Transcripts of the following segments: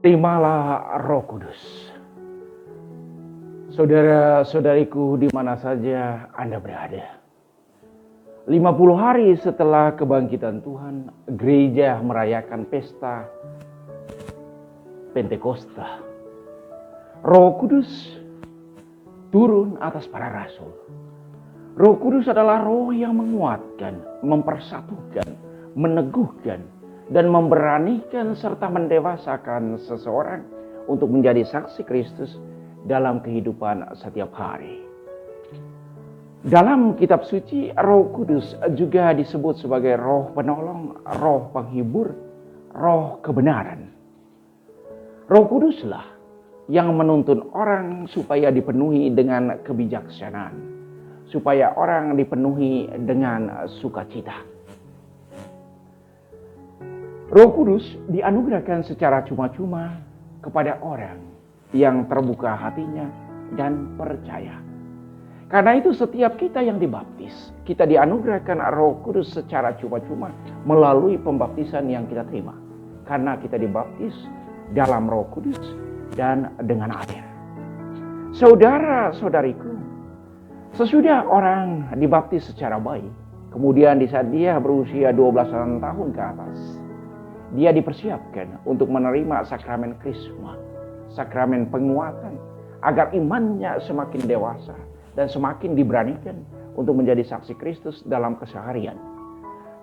Terimalah Roh Kudus. Saudara-saudariku di mana saja Anda berada. 50 hari setelah kebangkitan Tuhan, gereja merayakan pesta Pentakosta. Roh Kudus turun atas para rasul. Roh Kudus adalah roh yang menguatkan, mempersatukan, meneguhkan, dan memberanikan serta mendewasakan seseorang untuk menjadi saksi Kristus dalam kehidupan setiap hari. Dalam kitab suci, Roh Kudus juga disebut sebagai roh penolong, roh penghibur, roh kebenaran. Roh Kuduslah yang menuntun orang supaya dipenuhi dengan kebijaksanaan, supaya orang dipenuhi dengan sukacita. Roh Kudus dianugerahkan secara cuma-cuma kepada orang yang terbuka hatinya dan percaya. Karena itu setiap kita yang dibaptis, kita dianugerahkan Roh Kudus secara cuma-cuma melalui pembaptisan yang kita terima. Karena kita dibaptis dalam Roh Kudus dan dengan air. Saudara-saudariku, sesudah orang dibaptis secara baik, kemudian di saat dia berusia 12 tahun ke atas, dia dipersiapkan untuk menerima sakramen Krisma, sakramen penguatan, agar imannya semakin dewasa dan semakin diberanikan untuk menjadi saksi Kristus dalam keseharian.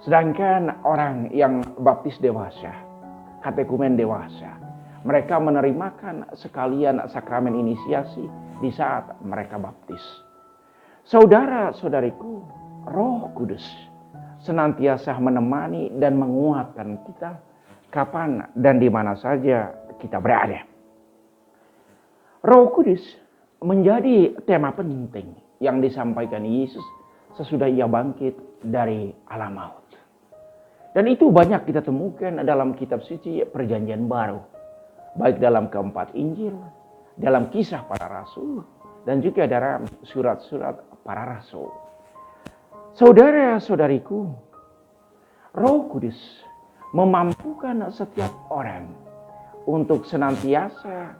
Sedangkan orang yang baptis dewasa, katekumen dewasa, mereka menerimakan sekalian sakramen inisiasi di saat mereka baptis. Saudara-saudariku, Roh Kudus senantiasa menemani dan menguatkan kita kapan dan di mana saja kita berada. Roh Kudus menjadi tema penting yang disampaikan Yesus sesudah ia bangkit dari alam maut. Dan itu banyak kita temukan dalam kitab suci Perjanjian Baru, baik dalam keempat Injil, dalam kisah para rasul, dan juga dalam surat-surat para rasul. Saudara-saudariku, Roh Kudus memampukan setiap orang untuk senantiasa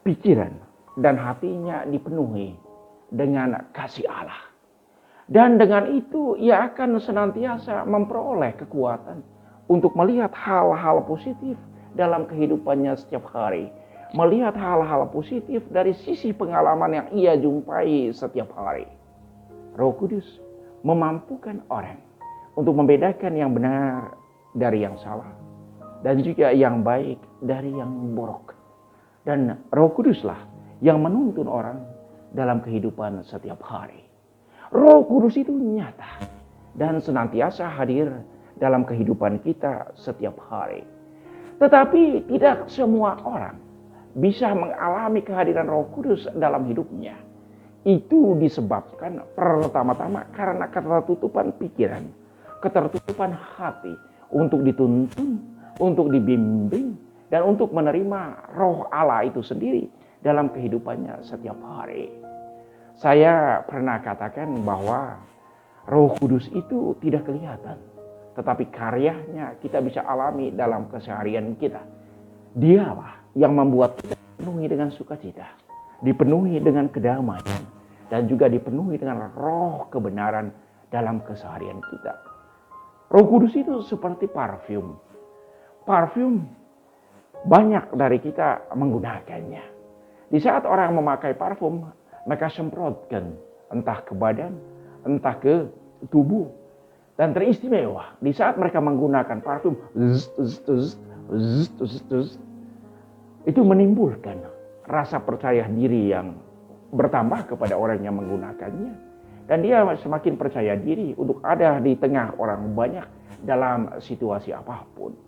pikiran dan hatinya dipenuhi dengan kasih Allah. Dan dengan itu ia akan senantiasa memperoleh kekuatan untuk melihat hal-hal positif dalam kehidupannya setiap hari. Melihat hal-hal positif dari sisi pengalaman yang ia jumpai setiap hari. Roh Kudus memampukan orang untuk membedakan yang benar dari yang salah, dan juga yang baik dari yang buruk. Dan Roh Kuduslah yang menuntun orang dalam kehidupan setiap hari. Roh Kudus itu nyata dan senantiasa hadir dalam kehidupan kita setiap hari. Tetapi tidak semua orang bisa mengalami kehadiran Roh Kudus dalam hidupnya. Itu disebabkan pertama-tama karena ketertutupan pikiran, ketertutupan hati untuk dituntun, untuk dibimbing, dan untuk menerima Roh Allah itu sendiri dalam kehidupannya setiap hari. Saya pernah katakan bahwa Roh Kudus itu tidak kelihatan, tetapi karyanya kita bisa alami dalam keseharian kita. Dialah yang membuat kita dipenuhi dengan sukacita, dipenuhi dengan kedamaian, dan juga dipenuhi dengan roh kebenaran dalam keseharian kita. Roh Kudus itu seperti parfum. Parfum banyak dari kita menggunakannya. Di saat orang memakai parfum, mereka semprotkan entah ke badan, entah ke tubuh. Dan teristimewa di saat mereka menggunakan parfum, itu menimbulkan rasa percaya diri yang bertambah kepada orang yang menggunakannya. Dan dia semakin percaya diri untuk ada di tengah orang banyak dalam situasi apapun.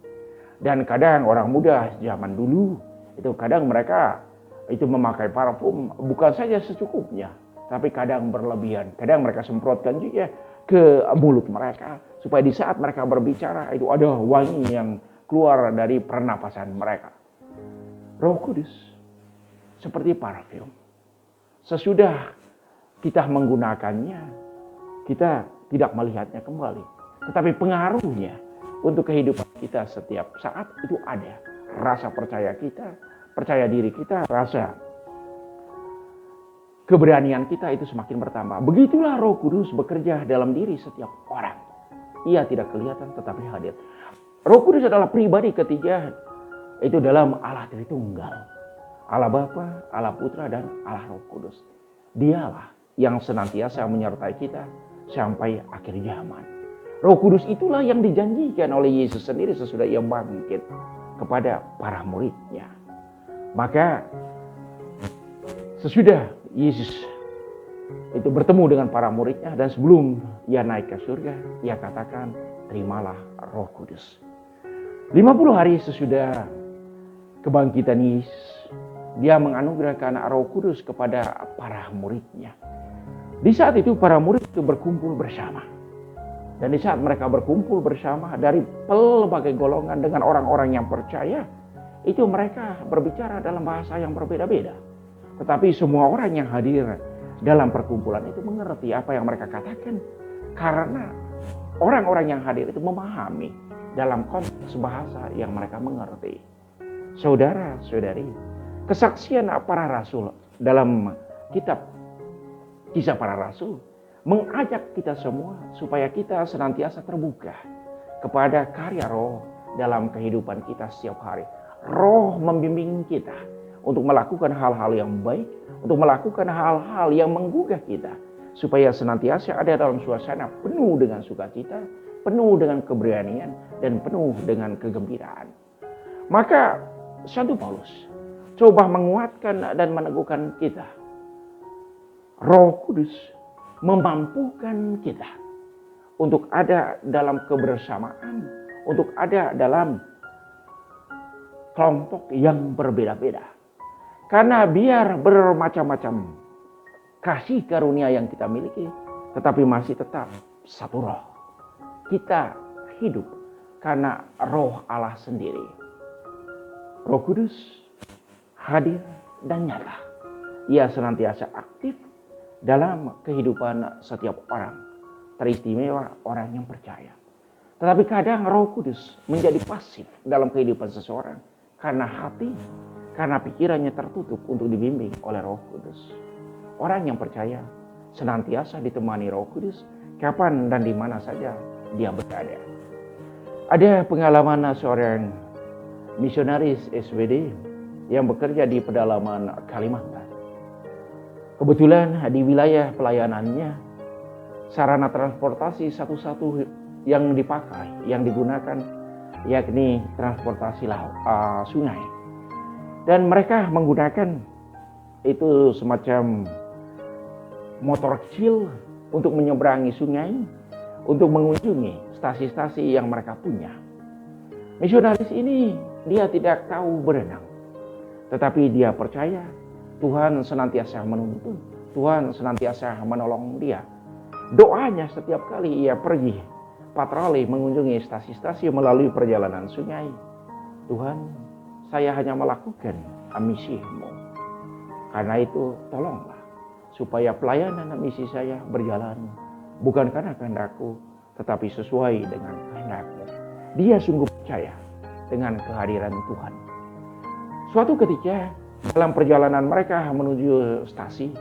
Dan kadang orang muda zaman dulu, itu kadang mereka itu memakai parfum bukan saja secukupnya, tapi kadang berlebihan. Kadang mereka semprotkan juga ke mulut mereka, supaya di saat mereka berbicara itu ada wangi yang keluar dari pernapasan mereka. Roh Kudus seperti parfum. Sesudah kita menggunakannya, kita tidak melihatnya kembali. Tetapi pengaruhnya untuk kehidupan kita setiap saat itu ada. rasa percaya kita, percaya diri kita, rasa keberanian kita itu semakin bertambah. Begitulah Roh Kudus bekerja dalam diri setiap orang. Ia tidak kelihatan tetapi hadir. Roh Kudus adalah pribadi ketiga itu dalam Allah Tritunggal. Allah Bapa, Allah Putra, dan Allah Roh Kudus. Dialah yang senantiasa menyertai kita sampai akhir zaman. Roh Kudus itulah yang dijanjikan oleh Yesus sendiri sesudah ia bangkit kepada para muridnya. Maka sesudah Yesus itu bertemu dengan para muridnya dan sebelum ia naik ke surga, ia katakan, terimalah Roh Kudus. 50 hari sesudah kebangkitan Yesus, dia menganugerahkan Roh Kudus kepada para muridnya. Di saat itu para murid itu berkumpul bersama. Dan di saat mereka berkumpul bersama dari pelbagai golongan dengan orang-orang yang percaya, itu mereka berbicara dalam bahasa yang berbeda-beda. Tetapi semua orang yang hadir dalam perkumpulan itu mengerti apa yang mereka katakan. Karena orang-orang yang hadir itu memahami dalam konteks bahasa yang mereka mengerti. Saudara-saudari, kesaksian para rasul dalam kitab Kisah Para Rasul mengajak kita semua supaya kita senantiasa terbuka kepada karya Roh dalam kehidupan kita setiap hari. Roh membimbing kita untuk melakukan hal-hal yang baik, untuk melakukan hal-hal yang menggugah kita, supaya senantiasa ada dalam suasana penuh dengan sukacita, penuh dengan keberanian, dan penuh dengan kegembiraan. Maka Santo Paulus coba menguatkan dan meneguhkan kita. Roh Kudus memampukan kita untuk ada dalam kebersamaan, untuk ada dalam kelompok yang berbeda-beda. Karena biar bermacam-macam kasih karunia yang kita miliki, tetapi masih tetap satu roh. Kita hidup karena Roh Allah sendiri. Roh Kudus hadir dan nyata. Ia senantiasa aktif dalam kehidupan setiap orang, teristimewa orang yang percaya. Tetapi kadang Roh Kudus menjadi pasif dalam kehidupan seseorang karena hati, karena pikirannya tertutup untuk dibimbing oleh Roh Kudus. Orang yang percaya senantiasa ditemani Roh Kudus kapan dan di mana saja dia berada. Ada pengalaman seorang misionaris SBD yang bekerja di pedalaman Kalimantan. Kebetulan di wilayah pelayanannya, sarana transportasi satu-satu yang dipakai, yang digunakan, yakni transportasi sungai. Dan mereka menggunakan itu semacam motor kecil untuk menyeberangi sungai, untuk mengunjungi stasi-stasi yang mereka punya. Misionaris ini dia tidak tahu berenang, tetapi dia percaya Tuhan senantiasa menuntun, Tuhan senantiasa menolong dia. Doanya setiap kali ia pergi patroli mengunjungi stasi-stasi melalui perjalanan sungai, Tuhan, saya hanya melakukan misi-Mu. Karena itu tolonglah supaya pelayanan misi saya berjalan bukan karena kehendak-Ku, tetapi sesuai dengan kehendak-Mu. Dia sungguh percaya dengan kehadiran Tuhan. Suatu ketika dalam perjalanan mereka menuju stasi,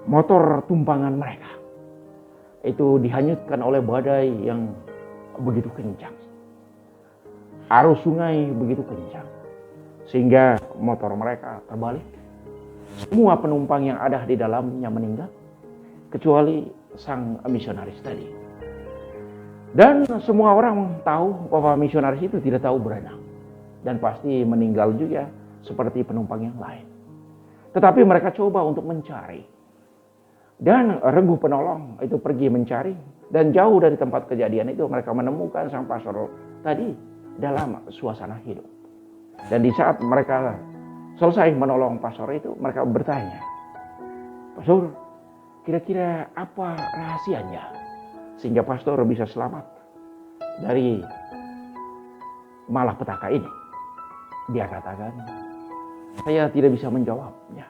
motor tumpangan mereka itu dihanyutkan oleh badai yang begitu kencang. Arus sungai begitu kencang, sehingga motor mereka terbalik. Semua penumpang yang ada di dalamnya meninggal, kecuali sang misionaris tadi. Dan semua orang tahu bahwa misionaris itu tidak tahu berenang, dan pasti meninggal juga seperti penumpang yang lain. Tetapi mereka coba untuk mencari. Dan regu penolong itu pergi mencari. Dan jauh dari tempat kejadian itu mereka menemukan sang pastor tadi dalam suasana hidup. Dan di saat mereka selesai menolong pastor itu, mereka bertanya, Pastor, kira-kira apa rahasianya sehingga pastor bisa selamat dari malapetaka ini? Dia katakan, saya tidak bisa menjawabnya.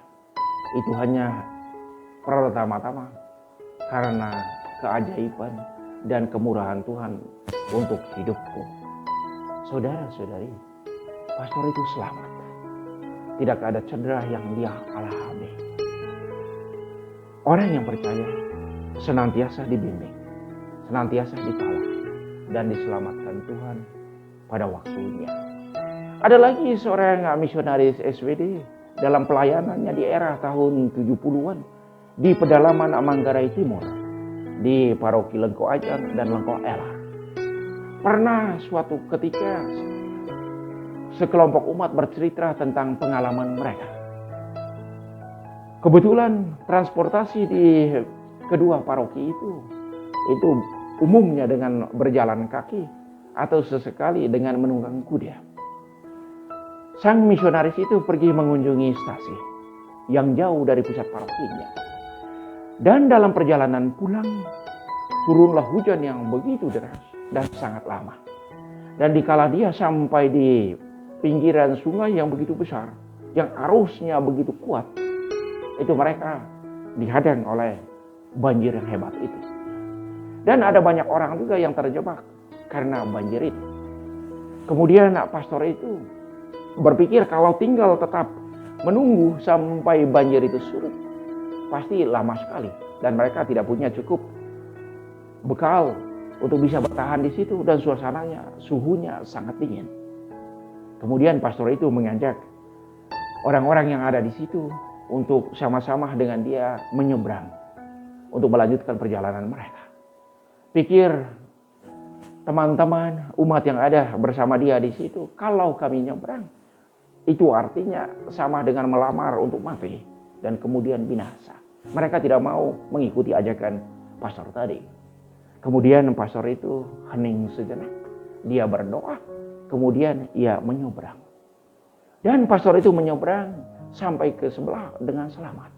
Itu hanya pertama-tama karena keajaiban dan kemurahan Tuhan untuk hidupku. Saudara-saudari, pastor itu selamat. Tidak ada cedera yang dia alami. Orang yang percaya senantiasa dibimbing, senantiasa ditolong, dan diselamatkan Tuhan pada waktunya. Ada lagi seorang misionaris SWD dalam pelayanannya di era tahun 70-an di pedalaman Manggarai Timur, di paroki Lengko Ajar dan Lengko Ela. Pernah suatu ketika sekelompok umat bercerita tentang pengalaman mereka. Kebetulan transportasi di kedua paroki itu umumnya dengan berjalan kaki atau sesekali dengan menunggang kuda. Sang misionaris itu pergi mengunjungi stasi yang jauh dari pusat parokinya. Dan dalam perjalanan pulang, turunlah hujan yang begitu deras dan sangat lama. Dan dikala dia sampai di pinggiran sungai yang begitu besar, yang arusnya begitu kuat, itu mereka dihadang oleh banjir yang hebat itu. Dan ada banyak orang juga yang terjebak karena banjir itu. Kemudian pastor itu berpikir kalau tinggal tetap menunggu sampai banjir itu surut, pasti lama sekali. Dan mereka tidak punya cukup bekal untuk bisa bertahan di situ, dan suasananya, suhunya sangat dingin. Kemudian pastor itu mengajak orang-orang yang ada di situ untuk sama-sama dengan dia menyeberang untuk melanjutkan perjalanan mereka. Pikir teman-teman umat yang ada bersama dia di situ, kalau kami nyebrang, itu artinya sama dengan melamar untuk mati dan kemudian binasa. Mereka tidak mau mengikuti ajakan pastor tadi. Kemudian pastor itu hening sejenak. Dia berdoa, kemudian ia menyeberang. Dan pastor itu menyeberang sampai ke sebelah dengan selamat.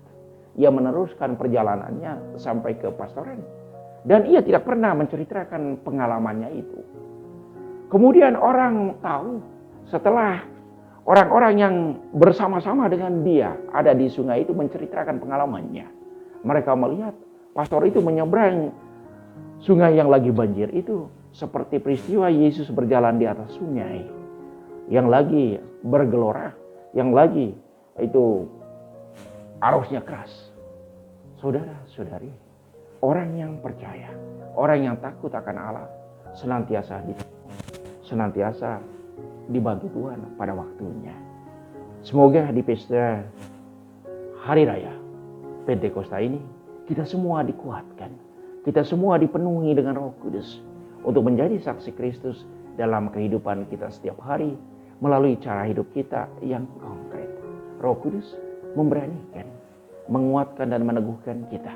Ia meneruskan perjalanannya sampai ke pastoran. Dan ia tidak pernah menceritakan pengalamannya itu. Kemudian orang tahu setelah orang-orang yang bersama-sama dengan dia ada di sungai itu menceritakan pengalamannya. Mereka melihat pastor itu menyeberang sungai yang lagi banjir itu seperti peristiwa Yesus berjalan di atas sungai yang lagi bergelora, yang lagi itu arusnya keras. Saudara-saudari, orang yang percaya, orang yang takut akan Allah senantiasa dibantu Tuhan pada waktunya. Semoga di pesta Hari Raya Pentakosta ini kita semua dikuatkan, kita semua dipenuhi dengan Roh Kudus untuk menjadi saksi Kristus dalam kehidupan kita setiap hari melalui cara hidup kita yang konkret. Roh Kudus memberanikan, menguatkan dan meneguhkan kita.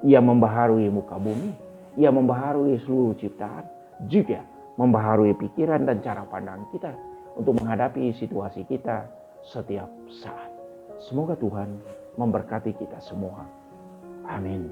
Ia membaharui muka bumi, ia membaharui seluruh ciptaan, juga membaharui pikiran dan cara pandang kita untuk menghadapi situasi kita setiap saat. Semoga Tuhan memberkati kita semua. Amin.